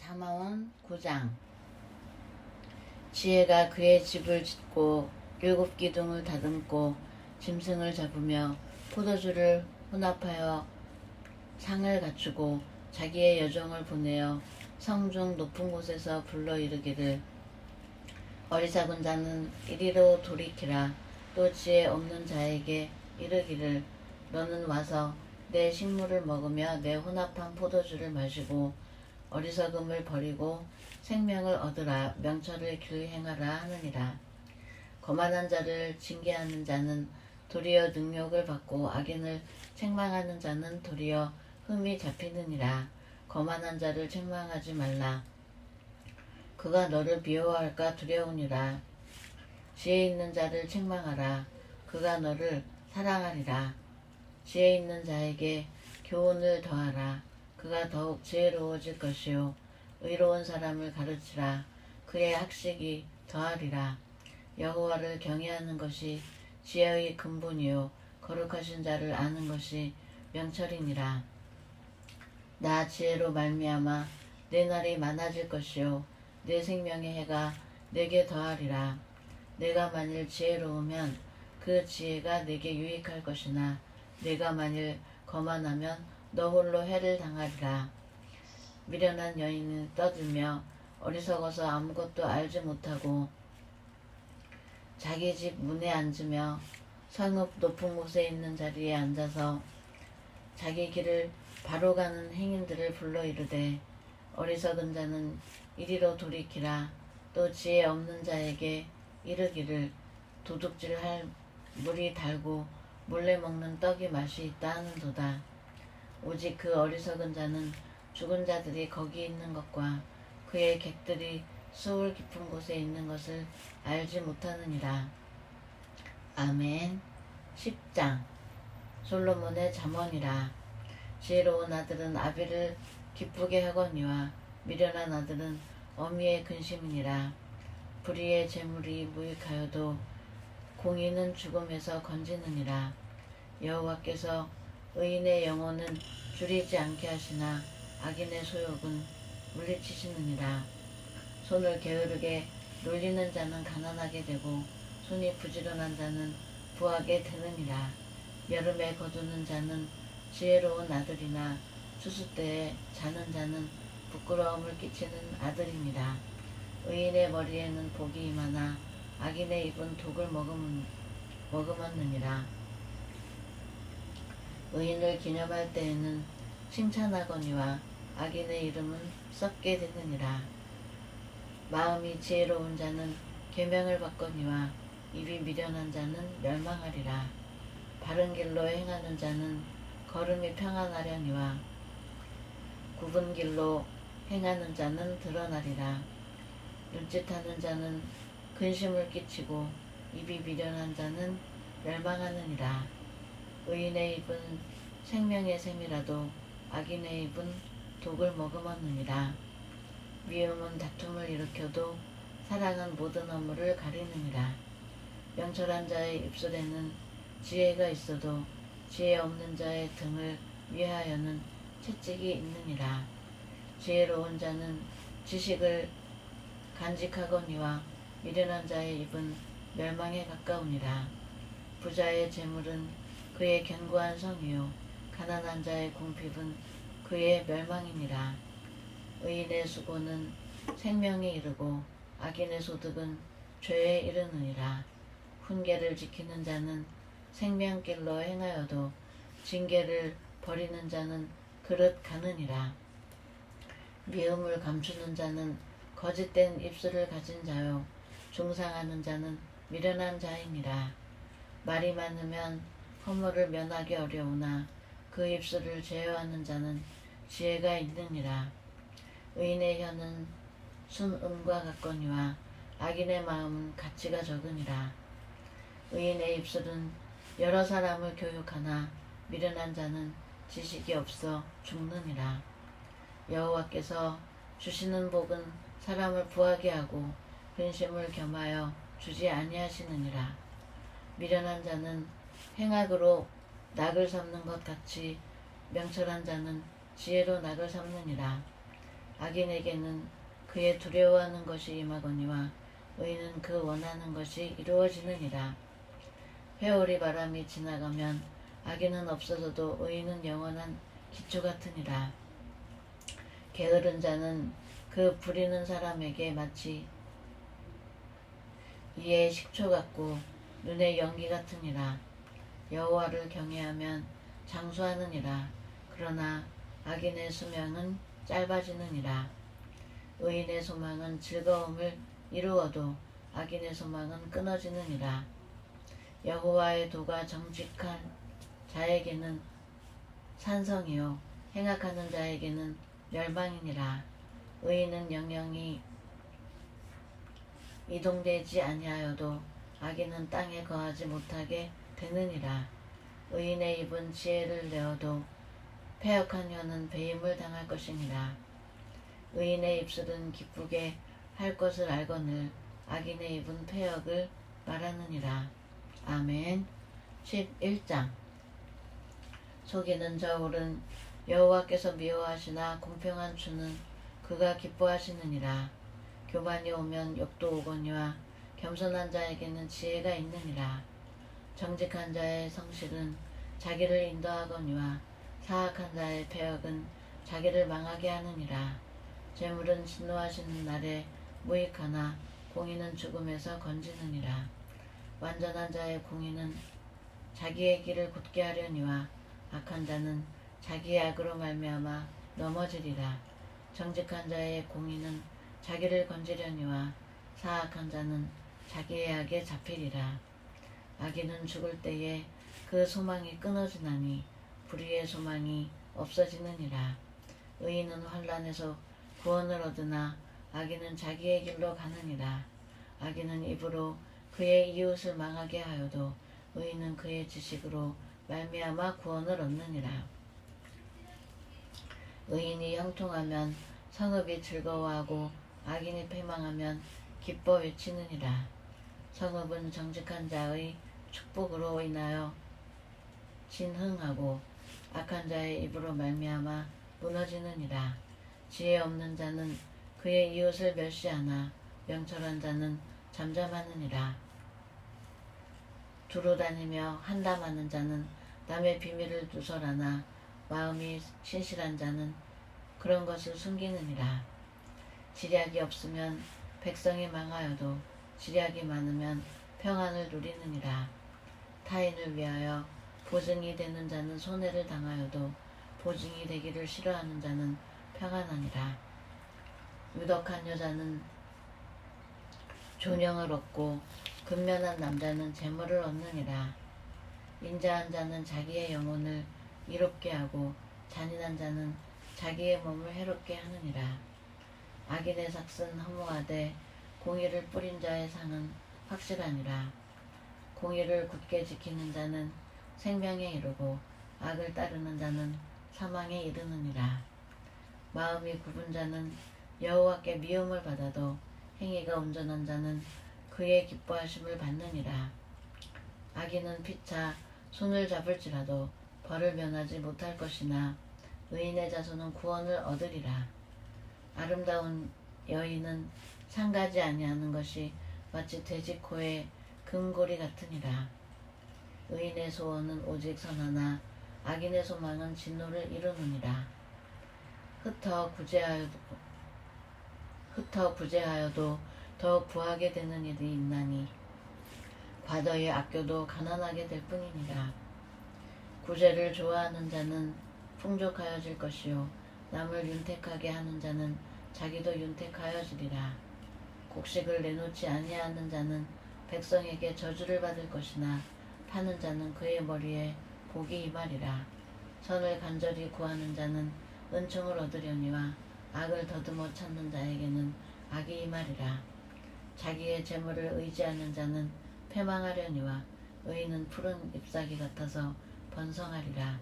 잠언 9장. 지혜가 그의 집을 짓고 7기둥을 다듬고 짐승을 잡으며 포도주를 혼합하여 상을 갖추고 자기의 여종을 보내어 성중 높은 곳에서 불러 이르기를, 어리석은 자는 이리로 돌이키라. 또 지혜 없는 자에게 이르기를, 너는 와서 내 식물을 먹으며 내 혼합한 포도주를 마시고 어리석음을 버리고 생명을 얻으라. 명철을 길 행하라 하느니라. 거만한 자를 징계하는 자는 도리어 능욕을 받고 악인을 책망하는 자는 도리어 흠이 잡히느니라. 거만한 자를 책망하지 말라. 그가 너를 미워할까 두려우니라. 지혜 있는 자를 책망하라. 그가 너를 사랑하리라. 지혜 있는 자에게 교훈을 더하라. 그가 더욱 지혜로워질 것이요 의로운 사람을 가르치라. 그의 학식이 더하리라. 여호와를 경외하는 것이 지혜의 근본이요 거룩하신 자를 아는 것이 명철이니라. 나 지혜로 말미암아 내 날이 많아질 것이요 내 생명의 해가 내게 더하리라. 내가 만일 지혜로우면 그 지혜가 내게 유익할 것이나 내가 만일 거만하면 너 홀로 해를 당하리라. 미련한 여인은 떠들며 어리석어서 아무것도 알지 못하고 자기 집 문에 앉으며 성읍 높은 곳에 있는 자리에 앉아서 자기 길을 바로 가는 행인들을 불러 이르되, 어리석은 자는 이리로 돌이키라. 또 지혜 없는 자에게 이르기를, 도둑질할 물이 달고 몰래 먹는 떡이 맛이 있다 하는도다. 오직 그 어리석은 자는 죽은 자들이 거기 있는 것과 그의 객들이 수울 깊은 곳에 있는 것을 알지 못하느니라. 아멘. 10장. 솔로몬의 잠언이라. 지혜로운 아들은 아비를 기쁘게 하거니와 미련한 아들은 어미의 근심이니라. 불의의 재물이 무익하여도 공의는 죽음에서 건지느니라. 여호와께서 의인의 영혼은 줄이지 않게 하시나 악인의 소욕은 물리치시느니라. 손을 게으르게 놀리는 자는 가난하게 되고 손이 부지런한 자는 부하게 되느니라. 여름에 거두는 자는 지혜로운 아들이나 추수 때에 자는 자는 부끄러움을 끼치는 아들이니라. 의인의 머리에는 복이 임하나 악인의 입은 독을 머금었느니라. 의인을 기념할 때에는 칭찬하거니와 악인의 이름은 썩게 되느니라. 마음이 지혜로운 자는 계명을 받거니와 입이 미련한 자는 멸망하리라. 바른 길로 행하는 자는 걸음이 평안하려니와 굽은 길로 행하는 자는 드러나리라. 눈짓하는 자는 근심을 끼치고 입이 미련한 자는 멸망하느니라. 의인의 입은 생명의 샘이라도 악인의 입은 독을 머금었느니라. 미움은 다툼을 일으켜도 사랑은 모든 허물을 가리느니라. 명철한 자의 입술에는 지혜가 있어도 지혜 없는 자의 등을 위하여는 채찍이 있느니라. 지혜로운 자는 지식을 간직하거니와 미련한 자의 입은 멸망에 가까우니라. 부자의 재물은 그의 견고한 성이요 가난한 자의 궁핍은 그의 멸망이니라. 의인의 수고는 생명에 이르고 악인의 소득은 죄에 이르느니라. 훈계를 지키는 자는 생명길로 행하여도 징계를 버리는 자는 그릇 가느니라. 미움을 감추는 자는 거짓된 입술을 가진 자요 중상하는 자는 미련한 자이니라. 말이 많으면 허물을 면하기 어려우나 그 입술을 제어하는 자는 지혜가 있느니라. 의인의 혀는 순음과 같거니와 악인의 마음은 가치가 적으니라. 의인의 입술은 여러 사람을 교육하나 미련한 자는 지식이 없어 죽느니라. 여호와께서 주시는 복은 사람을 부하게 하고 근심을 겸하여 주지 아니하시느니라. 미련한 자는 행악으로 낙을 삼는 것 같이 명철한 자는 지혜로 낙을 삼느니라. 악인에게는 그의 두려워하는 것이 임하거니와 의인은 그 원하는 것이 이루어지느니라. 회오리 바람이 지나가면 악인은 없어져도 의인은 영원한 기초 같으니라. 게으른 자는 그 부리는 사람에게 마치 이의 식초 같고 눈의 연기 같으니라. 여호와를 경외하면 장수하느니라. 그러나 악인의 수명은 짧아지느니라. 의인의 소망은 즐거움을 이루어도 악인의 소망은 끊어지느니라. 여호와의 도가 정직한 자에게는 산성이요 행악하는 자에게는 멸망이니라. 의인은 영영이 이동되지 아니하여도 악인은 땅에 거하지 못하게 되느니라. 의인의 입은 지혜를 내어도 패역한 혀는 배임을 당할 것이니라. 의인의 입술은 기쁘게 할 것을 알거늘 악인의 입은 패역을 말하느니라. 아멘. 11장. 속이는 저울은 여호와께서 미워하시나 공평한 추는 그가 기뻐하시느니라. 교만이 오면 욕도 오거니와 겸손한 자에게는 지혜가 있느니라. 정직한 자의 성실은 자기를 인도하거니와 사악한 자의 패역은 자기를 망하게 하느니라. 재물은 진노하시는 날에 무익하나 공의는 죽음에서 건지느니라. 완전한 자의 공의는 자기의 길을 곧게 하려니와 악한 자는 자기의 악으로 말미암아 넘어지리라. 정직한 자의 공의는 자기를 건지려니와 사악한 자는 자기의 악에 잡히리라. 악인은 죽을 때에 그 소망이 끊어지나니 불의의 소망이 없어지느니라. 의인은 환난에서 구원을 얻으나 악인은 자기의 길로 가느니라. 악인은 입으로 그의 이웃을 망하게 하여도 의인은 그의 지식으로 말미암아 구원을 얻느니라. 의인이 형통하면 성읍이 즐거워하고 악인이 패망하면 기뻐 외치느니라. 성읍은 정직한 자의 축복으로 인하여 진흥하고 악한 자의 입으로 말미암아 무너지느니라. 지혜 없는 자는 그의 이웃을 멸시하나 명철한 자는 잠잠하느니라. 두루 다니며 한담하는 자는 남의 비밀을 누설하나 마음이 신실한 자는 그런 것을 숨기느니라. 지략이 없으면 백성이 망하여도 지략이 많으면 평안을 누리느니라. 타인을 위하여 보증이 되는 자는 손해를 당하여도 보증이 되기를 싫어하는 자는 평안하니라. 유덕한 여자는 존영을 얻고 근면한 남자는 재물을 얻느니라. 인자한 자는 자기의 영혼을 이롭게 하고 잔인한 자는 자기의 몸을 해롭게 하느니라. 악인의 삭은 허무하되 공의를 뿌린 자의 상은 확실하니라. 공의를 굳게 지키는 자는 생명에 이르고 악을 따르는 자는 사망에 이르느니라. 마음이 굽은 자는 여호와께 미움을 받아도 행위가 온전한 자는 그의 기뻐하심을 받느니라. 악인은 피차 손을 잡을지라도 벌을 면하지 못할 것이나 의인의 자손은 구원을 얻으리라. 아름다운 여인은 상가지 아니하는 것이 마치 돼지코의 금고리 같으니라. 의인의 소원은 오직 선하나 악인의 소망은 진노를 이루느니라. 흩어 구제하여도 더 구하게 되는 일이 있나니 과도히 아껴도 가난하게 될 뿐이니라. 구제를 좋아하는 자는 풍족하여질 것이요 남을 윤택하게 하는 자는 자기도 윤택하여지리라. 곡식을 내놓지 아니하는 자는 백성에게 저주를 받을 것이나 파는 자는 그의 머리에 복이 임하리라. 선을 간절히 구하는 자는 은총을 얻으려니와 악을 더듬어 찾는 자에게는 악이 임하리라. 자기의 재물을 의지하는 자는 패망하려니와 의인은 푸른 잎사귀 같아서 번성하리라.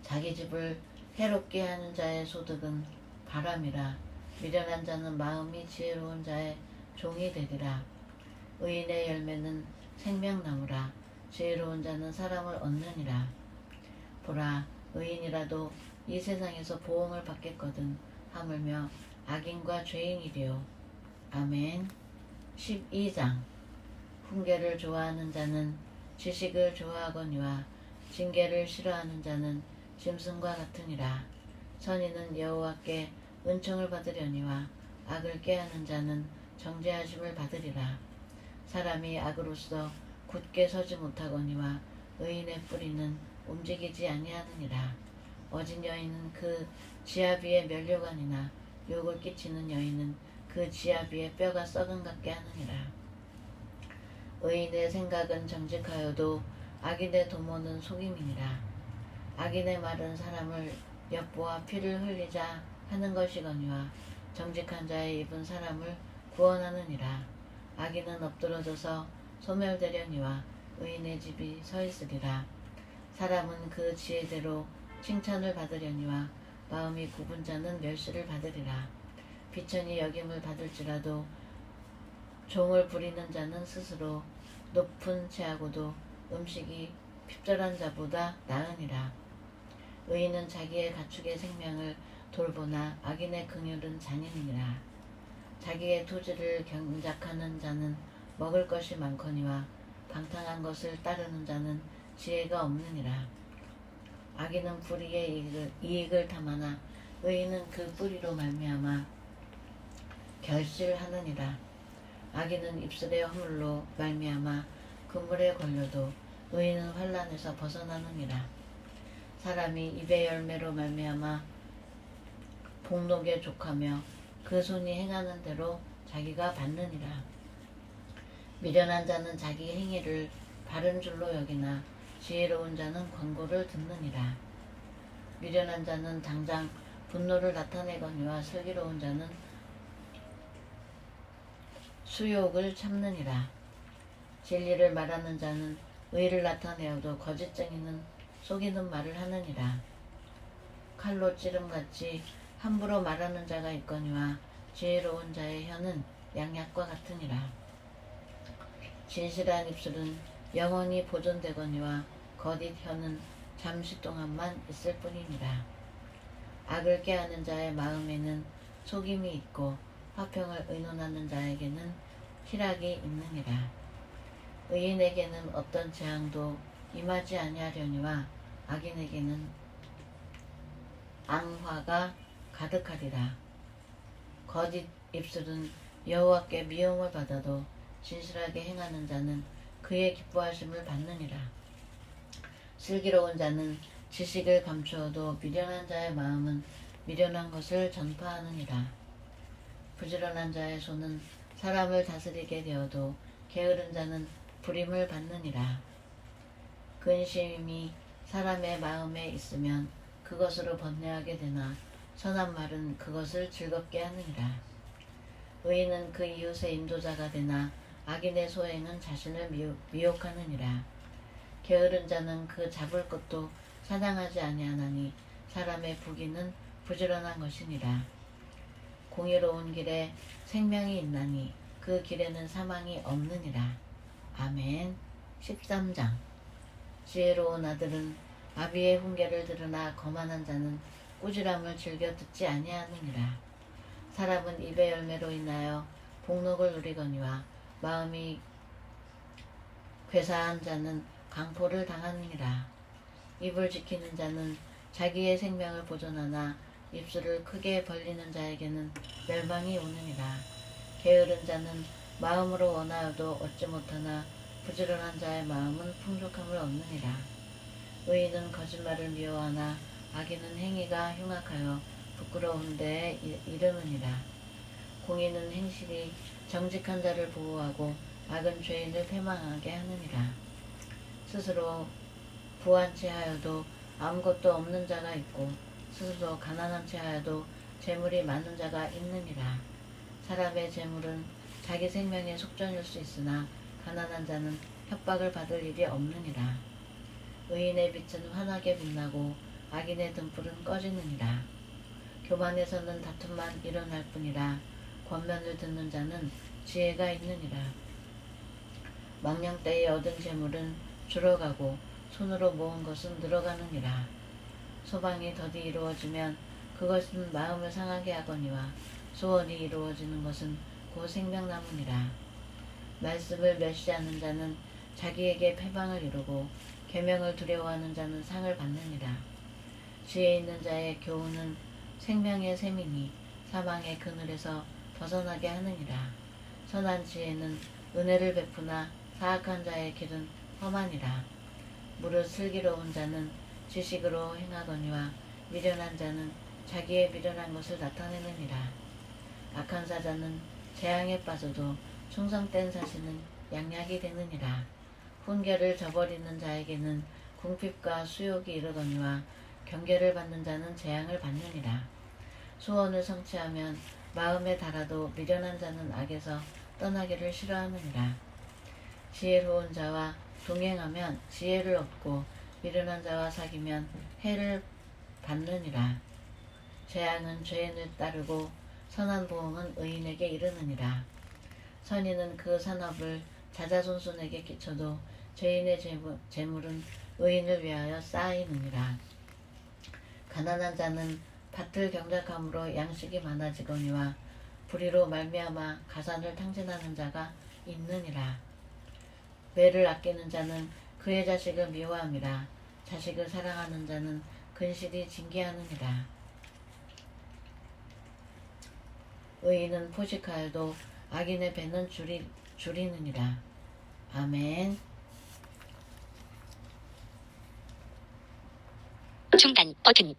자기 집을 해롭게 하는 자의 소득은 바람이라. 미련한 자는 마음이 지혜로운 자의 종이 되리라. 의인의 열매는 생명나무라. 지혜로운 자는 사람을 얻느니라. 보라, 의인이라도 이 세상에서 보응을 받겠거든 하물며 악인과 죄인이리요. 아멘. 12장. 훈계를 좋아하는 자는 지식을 좋아하거니와 징계를 싫어하는 자는 짐승과 같으니라. 선인은 여호와께 은총을 받으려니와 악을 꾀하는 자는 정죄하심을 받으리라. 사람이 악으로서 굳게 서지 못하거니와 의인의 뿌리는 움직이지 아니하느니라. 어진 여인은 그 지아 위에 면류관이나 욕을 끼치는 여인은 그 지아 위에 뼈가 썩은 같게 하느니라. 의인의 생각은 정직하여도 악인의 도모는 속임이니라. 악인의 말은 사람을 엿보아 피를 흘리자 하는 것이거니와 정직한 자의 입은 사람을 구원하느니라. 악인은 엎드러져서 소멸되려니와 의인의 집이 서 있으리라. 사람은 그 지혜대로 칭찬을 받으려니와 마음이 굽은 자는 멸시를 받으리라. 비천이 여김을 받을지라도 종을 부리는 자는 스스로 높은 채하고도 음식이 핍절한 자보다 나으니라. 의인은 자기의 가축의 생명을 돌보나 악인의 긍휼은 잔인이라. 자기의 토지를 경작하는 자는 먹을 것이 많거니와 방탕한 것을 따르는 자는 지혜가 없느니라. 악인은 불의의 이익을 탐하나 의인은 그 뿌리로 말미암아 결실하느니라. 악인은 입술의 허물로 말미암아 그물에 걸려도 의인은 환난에서 벗어나느니라. 사람이 입의 열매로 말미암아 복록에 족하며 그 손이 행하는 대로 자기가 받느니라. 미련한 자는 자기 행위를 바른 줄로 여기나 지혜로운 자는 권고를 듣느니라. 미련한 자는 당장 분노를 나타내거니와 슬기로운 자는 수욕을 참느니라. 진리를 말하는 자는 의를 나타내어도 거짓쟁이는 속이는 말을 하느니라. 칼로 찌름같이 함부로 말하는 자가 있거니와 지혜로운 자의 혀는 양약과 같으니라. 진실한 입술은 영원히 보존되거니와 거짓 혀는 잠시 동안만 있을 뿐이니라. 악을 꾀하는 자의 마음에는 속임이 있고 화평을 의논하는 자에게는 희락이 있느니라. 의인에게는 어떤 재앙도 임하지 아니하려니와 악인에게는 앙화가 가득하리라. 거짓 입술은 여호와께 미움을 받아도 진실하게 행하는 자는 그의 기뻐하심을 받느니라. 슬기로운 자는 지식을 감추어도 미련한 자의 마음은 미련한 것을 전파하느니라. 부지런한 자의 손은 사람을 다스리게 되어도 게으른 자는 불임을 받느니라. 근심이 사람의 마음에 있으면 그것으로 번뇌하게 되나 선한 말은 그것을 즐겁게 하느니라. 의인은 그 이웃의 인도자가 되나 악인의 소행은 자신을 미혹하느니라. 게으른 자는 그 잡을 것도 사냥하지 아니하나니 사람의 부귀는 부지런한 것이니라. 공의로운 길에 생명이 있나니 그 길에는 사망이 없느니라. 아멘. 13장. 지혜로운 아들은 아비의 훈계를 들으나 거만한 자는 꾸지람을 즐겨 듣지 아니하느니라. 사람은 입의 열매로 인하여 복록을 누리거니와 마음이 괴사한 자는 강포를 당하느니라. 입을 지키는 자는 자기의 생명을 보존하나 입술을 크게 벌리는 자에게는 멸망이 오느니라. 게으른 자는 마음으로 원하여도 얻지 못하나 부지런한 자의 마음은 풍족함을 얻느니라. 의인은 거짓말을 미워하나 악인은 행위가 흉악하여 부끄러운 데에 이르느니라. 공의는 행실이 정직한 자를 보호하고 악은 죄인을 패망하게 하느니라. 스스로 부한 채 하여도 아무것도 없는 자가 있고 스스로 가난한 채 하여도 재물이 많은 자가 있느니라. 사람의 재물은 자기 생명의 속전일 수 있으나 가난한 자는 협박을 받을 일이 없느니라. 의인의 빛은 환하게 빛나고 악인의 등불은 꺼지느니라. 교만에서는 다툼만 일어날 뿐이라 권면을 듣는 자는 지혜가 있느니라. 망령 때에 얻은 재물은 줄어가고 손으로 모은 것은 늘어가느니라. 소방이 더디 이루어지면 그것은 마음을 상하게 하거니와 소원이 이루어지는 것은 곧 생명나무니라. 말씀을 멸시하는 자는 자기에게 패방을 이루고 계명을 두려워하는 자는 상을 받느니라. 지혜 있는 자의 교훈은 생명의 샘이니 사망의 그늘에서 벗어나게 하느니라. 선한 지혜는 은혜를 베푸나 사악한 자의 길은 험하니라. 무릇 슬기로운 자는 지식으로 행하거니와 미련한 자는 자기의 미련한 것을 나타내느니라. 악한 사자는 재앙에 빠져도 충성된 사신은 양약이 되느니라. 훈계를 저버리는 자에게는 궁핍과 수욕이 이르거니와 경계를 받는 자는 재앙을 받느니라. 소원을 성취하면 마음에 달아도 미련한 자는 악에서 떠나기를 싫어하느니라. 지혜로운 자와 동행하면 지혜를 얻고 미련한 자와 사귀면 해를 받느니라. 재앙은 죄인을 따르고 선한 보응은 의인에게 이르느니라. 선인은 그 산업을 자자손손에게 끼쳐도 죄인의 재물은 의인을 위하여 쌓이느니라. 가난한 자는 밭을 경작함으로 양식이 많아지거니와 불의로 말미암아 가산을 탕진하는 자가 있느니라. 매를 아끼는 자는 그의 자식을 미워함이라. 자식을 사랑하는 자는 근실이 징계하느니라. 의인은 포식하여도 악인의 배는 줄이느니라. 아멘. 중단 버튼.